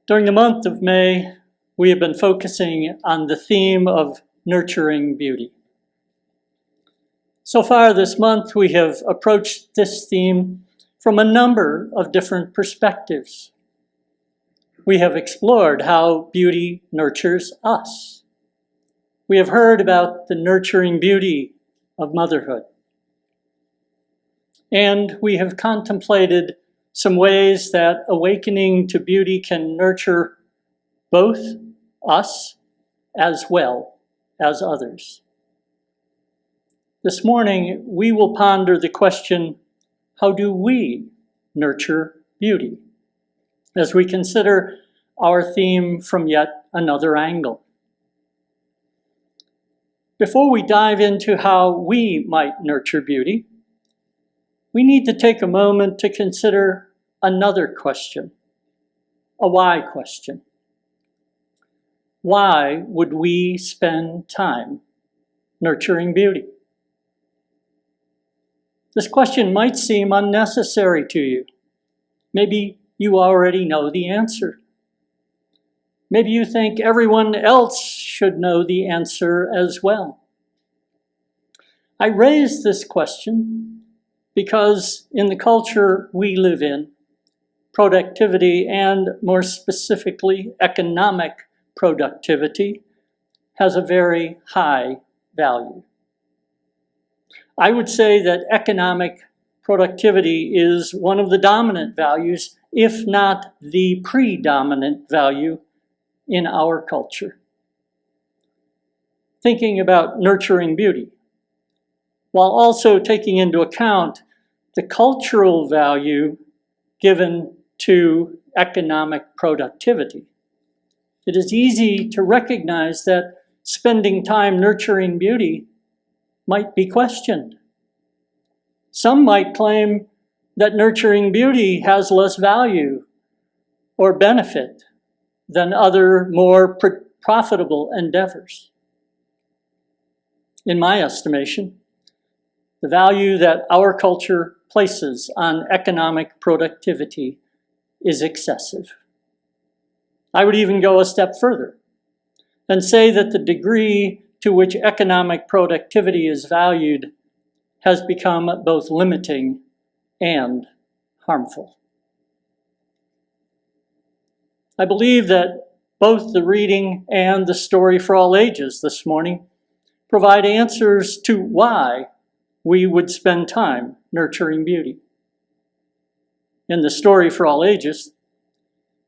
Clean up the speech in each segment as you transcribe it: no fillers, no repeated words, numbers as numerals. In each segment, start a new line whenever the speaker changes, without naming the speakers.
During the month of May, we have been focusing on the theme of nurturing beauty. So far this month, we have approached this theme from a number of different perspectives. We have explored how beauty nurtures us. We have heard about the nurturing beauty of motherhood. And we have contemplated some ways that awakening to beauty can nurture both us as well as others. This morning, we will ponder the question, how do we nurture beauty? As we consider our theme from yet another angle. Before we dive into how we might nurture beauty, we need to take a moment to consider another question, a why question. Why would we spend time nurturing beauty? This question might seem unnecessary to you. Maybe you already know the answer. Maybe you think everyone else should know the answer as well. I raise this question because in the culture we live in, productivity, and more specifically, economic productivity, has a very high value. I would say that economic productivity is one of the dominant values, if not the predominant value in our culture. Thinking about nurturing beauty, while also taking into account the cultural value given to economic productivity, it is easy to recognize that spending time nurturing beauty might be questioned. Some might claim that nurturing beauty has less value or benefit than other more profitable endeavors. In my estimation, the value that our culture places on economic productivity is excessive. I would even go a step further and say that the degree to which economic productivity is valued has become both limiting and harmful. I believe that both the reading and the story for all ages this morning provide answers to why we would spend time nurturing beauty. In the story for all ages,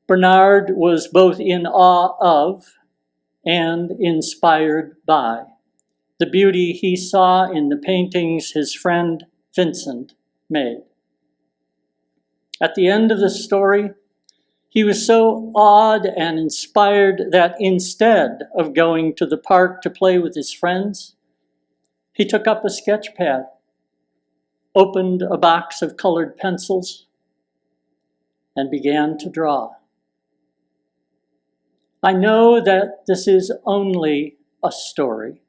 Bernard was both in awe of and inspired by the beauty he saw in the paintings his friend Vincent made. At the end of the story, he was so awed and inspired that instead of going to the park to play with his friends, he took up a sketch pad, opened a box of colored pencils, and began to draw. I know that this is only a story,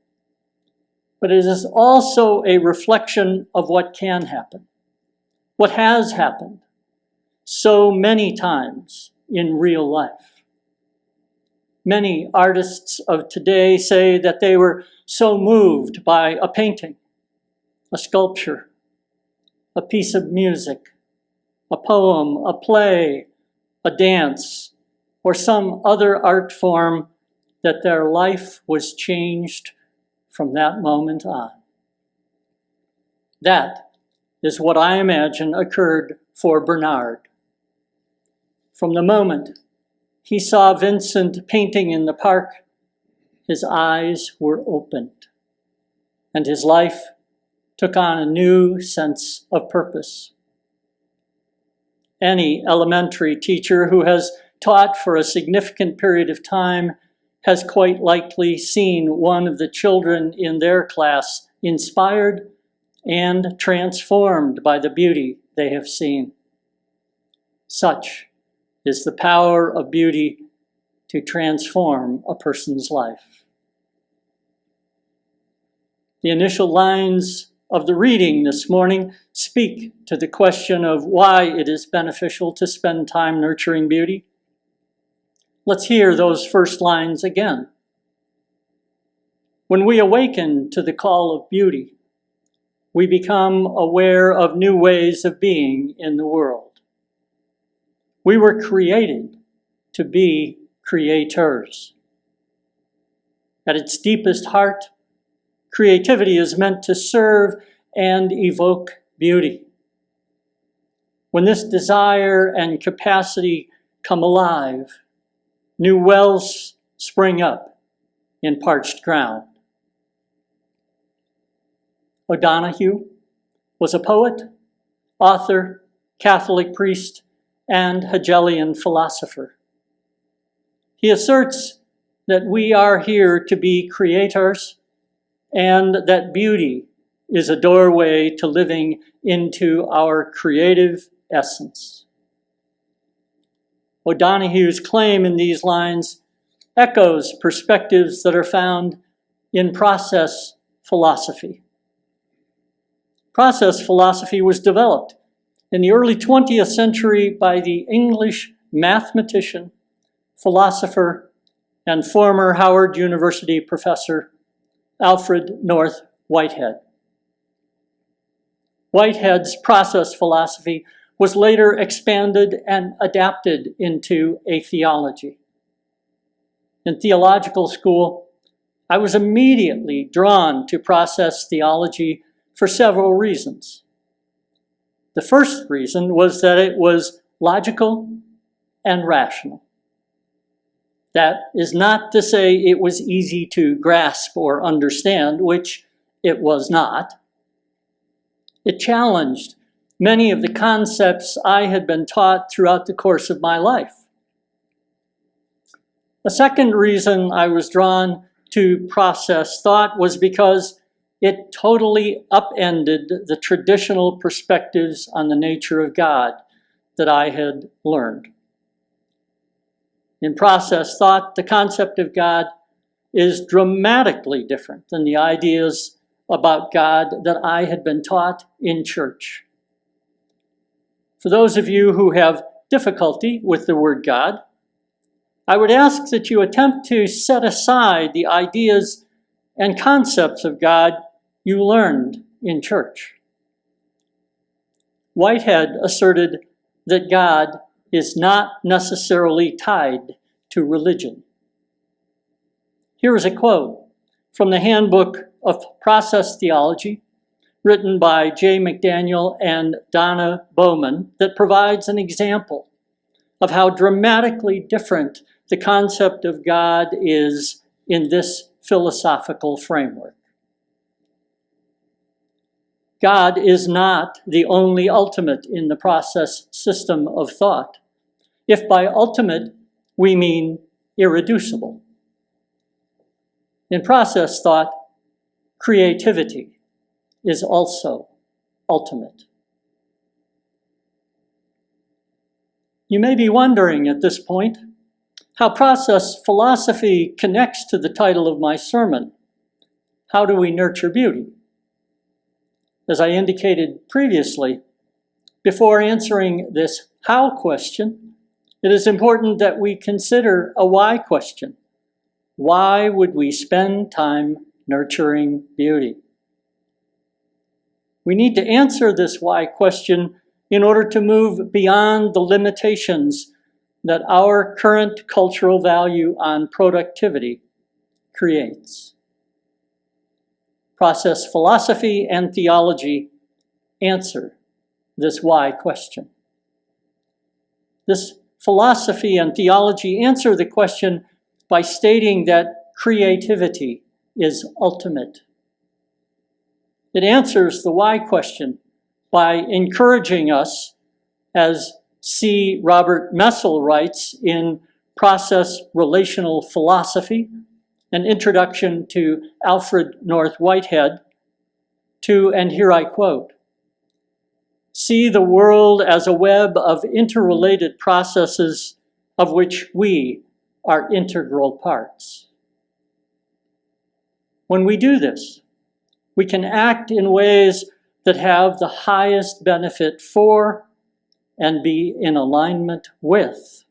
but it is also a reflection of what can happen, what has happened so many times in real life. Many artists of today say that they were so moved by a painting, a sculpture, a piece of music, a poem, a play, a dance, or some other art form that their life was changed from that moment on. That is what I imagine occurred for Bernard. From the moment he saw Vincent painting in the park, his eyes were opened, and his life took on a new sense of purpose. Any elementary teacher who has taught for a significant period of time has quite likely seen one of the children in their class inspired and transformed by the beauty they have seen. Such is the power of beauty to transform a person's life. The initial lines of the reading this morning speak to the question of why it is beneficial to spend time nurturing beauty. Let's hear those first lines again. When we awaken to the call of beauty, we become aware of new ways of being in the world. We were created to be creators. At its deepest heart, creativity is meant to serve and evoke beauty. When this desire and capacity come alive, new wells spring up in parched ground. O'Donohue was a poet, author, Catholic priest, and Hegelian philosopher. He asserts that we are here to be creators and that beauty is a doorway to living into our creative essence. O'Donohue's claim in these lines echoes perspectives that are found in process philosophy. Process philosophy was developed in the early 20th century by the English mathematician, philosopher, and former Howard University professor Alfred North Whitehead. Whitehead's process philosophy was later expanded and adapted into a theology. In theological school, I was immediately drawn to process theology for several reasons. The first reason was that it was logical and rational. That is not to say it was easy to grasp or understand, which it was not. It challenged many of the concepts I had been taught throughout the course of my life. A second reason I was drawn to process thought was because it totally upended the traditional perspectives on the nature of God that I had learned. In process thought, the concept of God is dramatically different than the ideas about God that I had been taught in church. For those of you who have difficulty with the word God, I would ask that you attempt to set aside the ideas and concepts of God you learned in church. Whitehead asserted that God is not necessarily tied to religion. Here is a quote from the Handbook of Process Theology, written by J. McDaniel and Donna Bowman, that provides an example of how dramatically different the concept of God is in this philosophical framework. God is not the only ultimate in the process system of thought, if by ultimate we mean irreducible. In process thought, creativity is also ultimate. You may be wondering at this point how process philosophy connects to the title of my sermon, How Do We Nurture Beauty? As I indicated previously, before answering this how question, it is important that we consider a why question. Why would we spend time nurturing beauty? We need to answer this why question in order to move beyond the limitations that our current cultural value on productivity creates. Process philosophy and theology answer this why question. This philosophy and theology answer the question by stating that creativity is ultimate. It answers the why question by encouraging us, as C. Robert Messel writes in Process Relational Philosophy, an introduction to Alfred North Whitehead, to, and here I quote, see the world as a web of interrelated processes of which we are integral parts. When we do this, we can act in ways that have the highest benefit for and be in alignment with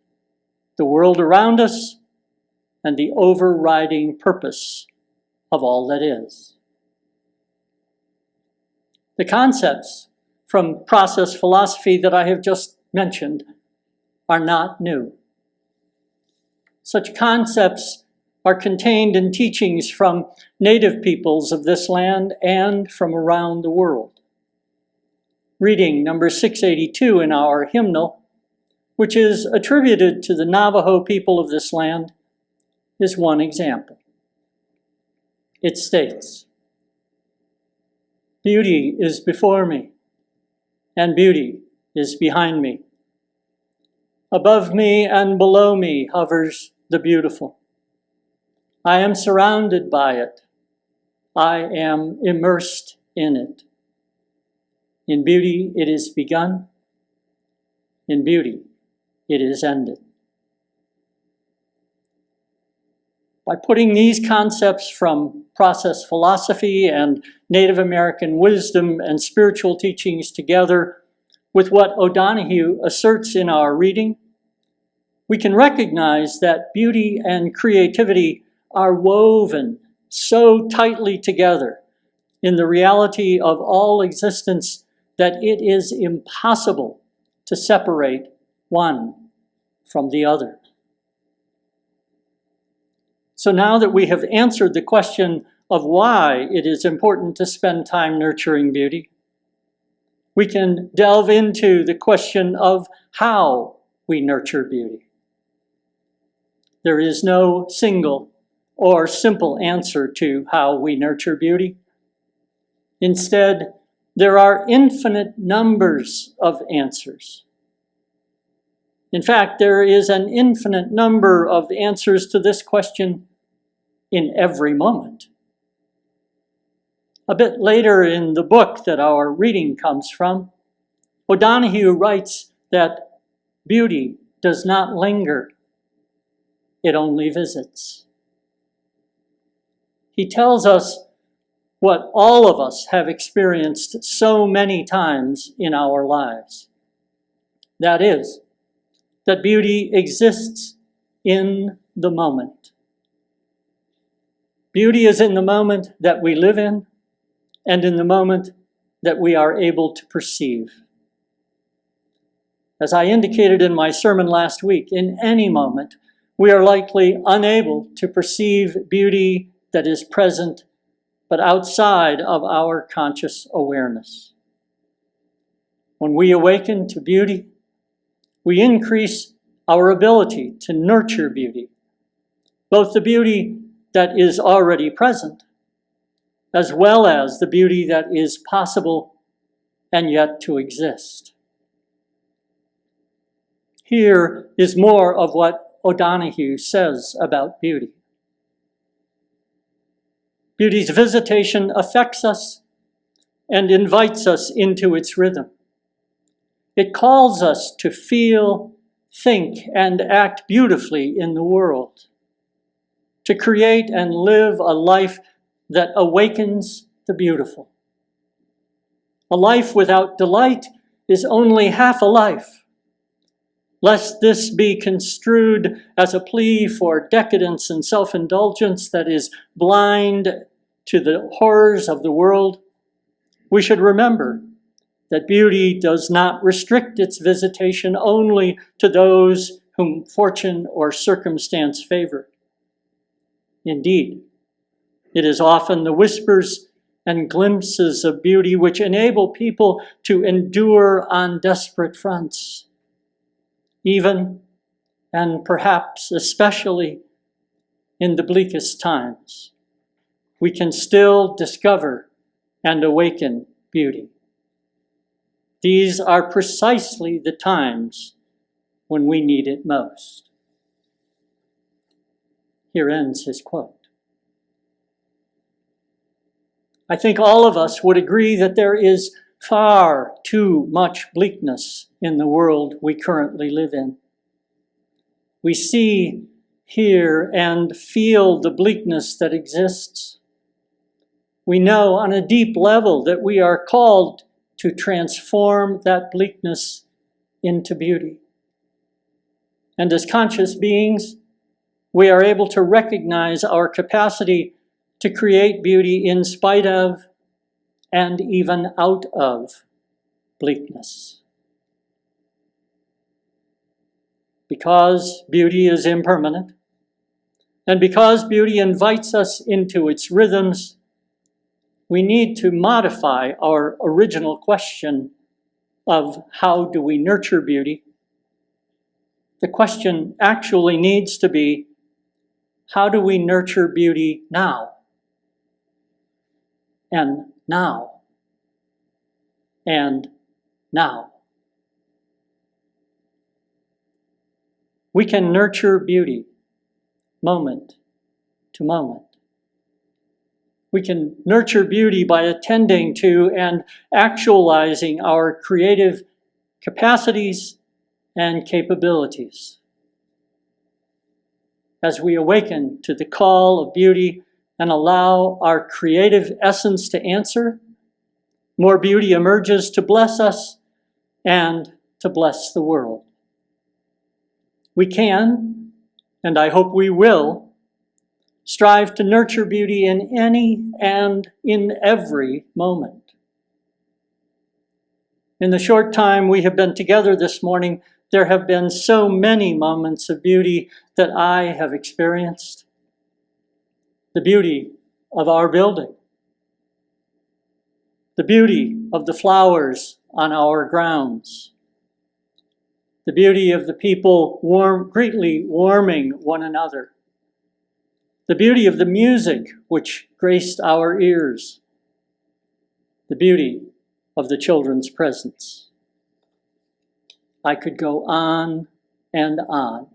the world around us, and the overriding purpose of all that is. The concepts from process philosophy that I have just mentioned are not new. Such concepts are contained in teachings from native peoples of this land and from around the world. Reading number 682 in our hymnal, which is attributed to the Navajo people of this land, is one example. It states, "Beauty is before me, and beauty is behind me. Above me and below me hovers the beautiful. I am surrounded by it. I am immersed in it. In beauty it is begun. In beauty it is ended." By putting these concepts from process philosophy and Native American wisdom and spiritual teachings together with what O'Donohue asserts in our reading, we can recognize that beauty and creativity are woven so tightly together in the reality of all existence that it is impossible to separate one from the other. So now that we have answered the question of why it is important to spend time nurturing beauty, we can delve into the question of how we nurture beauty. There is no single or simple answer to how we nurture beauty. Instead, there are infinite numbers of answers. In fact, there is an infinite number of answers to this question in every moment. A bit later in the book that our reading comes from, O'Donohue writes that beauty does not linger, it only visits. He tells us what all of us have experienced so many times in our lives. That is, that beauty exists in the moment. Beauty is in the moment that we live in and in the moment that we are able to perceive. As I indicated in my sermon last week, in any moment, we are likely unable to perceive beauty that is present but outside of our conscious awareness. When we awaken to beauty, we increase our ability to nurture beauty, both the beauty that is already present, as well as the beauty that is possible and yet to exist. Here is more of what O'Donohue says about beauty. Beauty's visitation affects us and invites us into its rhythm. It calls us to feel, think, and act beautifully in the world, to create and live a life that awakens the beautiful. A life without delight is only half a life. Lest this be construed as a plea for decadence and self-indulgence that is blind to the horrors of the world, we should remember that beauty does not restrict its visitation only to those whom fortune or circumstance favor. Indeed, it is often the whispers and glimpses of beauty which enable people to endure on desperate fronts. Even, and perhaps especially, in the bleakest times, we can still discover and awaken beauty. These are precisely the times when we need it most. Here ends his quote. I think all of us would agree that there is far too much bleakness in the world we currently live in. We see, hear, and feel the bleakness that exists. We know on a deep level that we are called to transform that bleakness into beauty. And as conscious beings, we are able to recognize our capacity to create beauty in spite of and even out of bleakness. Because beauty is impermanent, and because beauty invites us into its rhythms, we need to modify our original question of how do we nurture beauty. The question actually needs to be, how do we nurture beauty now? And now. And now. We can nurture beauty moment to moment. We can nurture beauty by attending to and actualizing our creative capacities and capabilities. As we awaken to the call of beauty and allow our creative essence to answer, more beauty emerges to bless us and to bless the world. We can, and I hope we will, strive to nurture beauty in any and in every moment. In the short time we have been together this morning, there have been so many moments of beauty that I have experienced. The beauty of our building, the beauty of the flowers on our grounds, the beauty of the people greatly warming one another, the beauty of the music which graced our ears, the beauty of the children's presence. I could go on and on.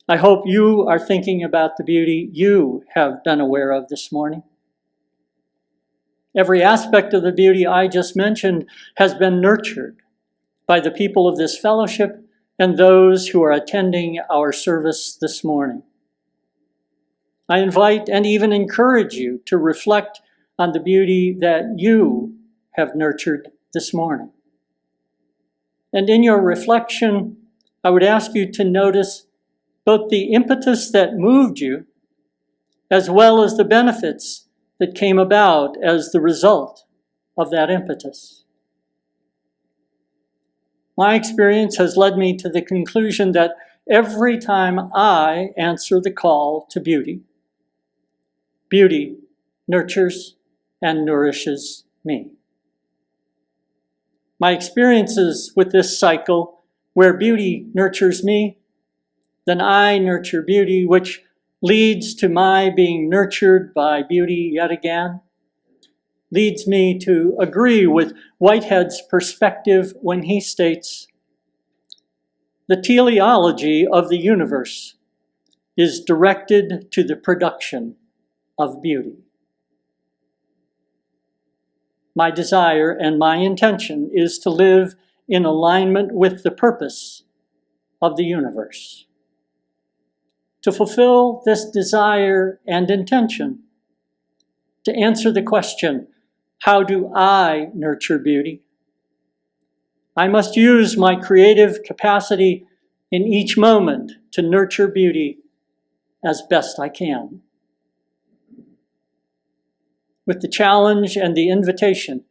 I hope you are thinking about the beauty you have been aware of this morning. Every aspect of the beauty I just mentioned has been nurtured by the people of this fellowship and those who are attending our service this morning. I invite and even encourage you to reflect on the beauty that you have nurtured this morning. And in your reflection, I would ask you to notice both the impetus that moved you, as well as the benefits that came about as the result of that impetus. My experience has led me to the conclusion that every time I answer the call to beauty, beauty nurtures and nourishes me. My experiences with this cycle, where beauty nurtures me, then I nurture beauty, which leads to my being nurtured by beauty yet again, leads me to agree with Whitehead's perspective when he states, the teleology of the universe is directed to the production of beauty. My desire and my intention is to live in alignment with the purpose of the universe. To fulfill this desire and intention, to answer the question, how do I nurture beauty? I must use my creative capacity in each moment to nurture beauty as best I can. With the challenge and the invitation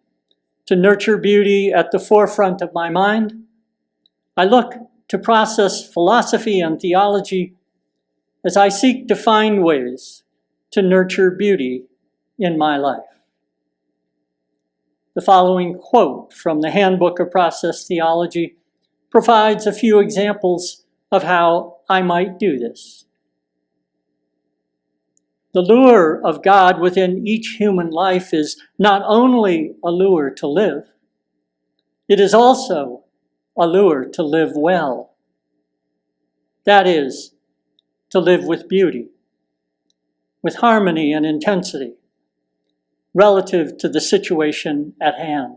to nurture beauty at the forefront of my mind, I look to process philosophy and theology as I seek to find ways to nurture beauty in my life. The following quote from the Handbook of Process Theology provides a few examples of how I might do this. The lure of God within each human life is not only a lure to live, it is also a lure to live well. That is, to live with beauty, with harmony and intensity, relative to the situation at hand.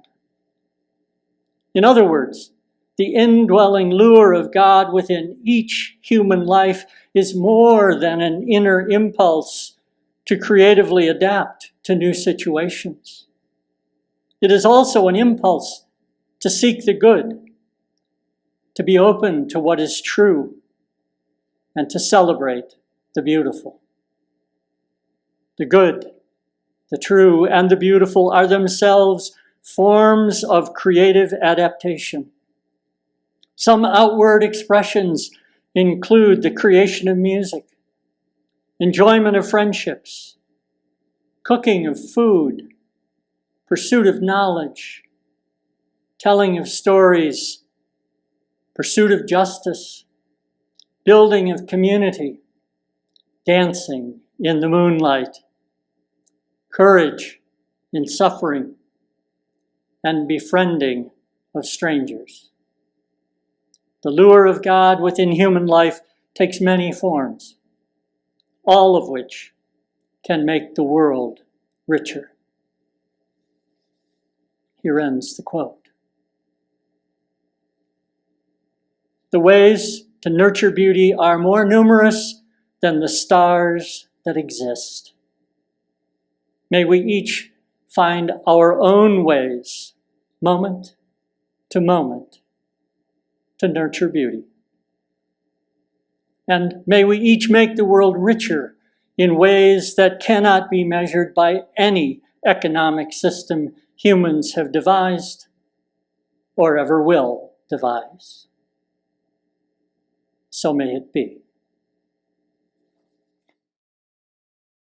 In other words, the indwelling lure of God within each human life is more than an inner impulse to creatively adapt to new situations. It is also an impulse to seek the good, to be open to what is true, and to celebrate the beautiful. The good, the true, and the beautiful are themselves forms of creative adaptation. Some outward expressions include the creation of music, enjoyment of friendships, cooking of food, pursuit of knowledge, telling of stories, pursuit of justice, building of community, dancing in the moonlight, courage in suffering, and befriending of strangers. The lure of God within human life takes many forms, all of which can make the world richer. Here ends the quote. The ways to nurture beauty are more numerous than the stars that exist. May we each find our own ways, moment to moment, to nurture beauty. And may we each make the world richer in ways that cannot be measured by any economic system humans have devised or ever will devise. So may it be.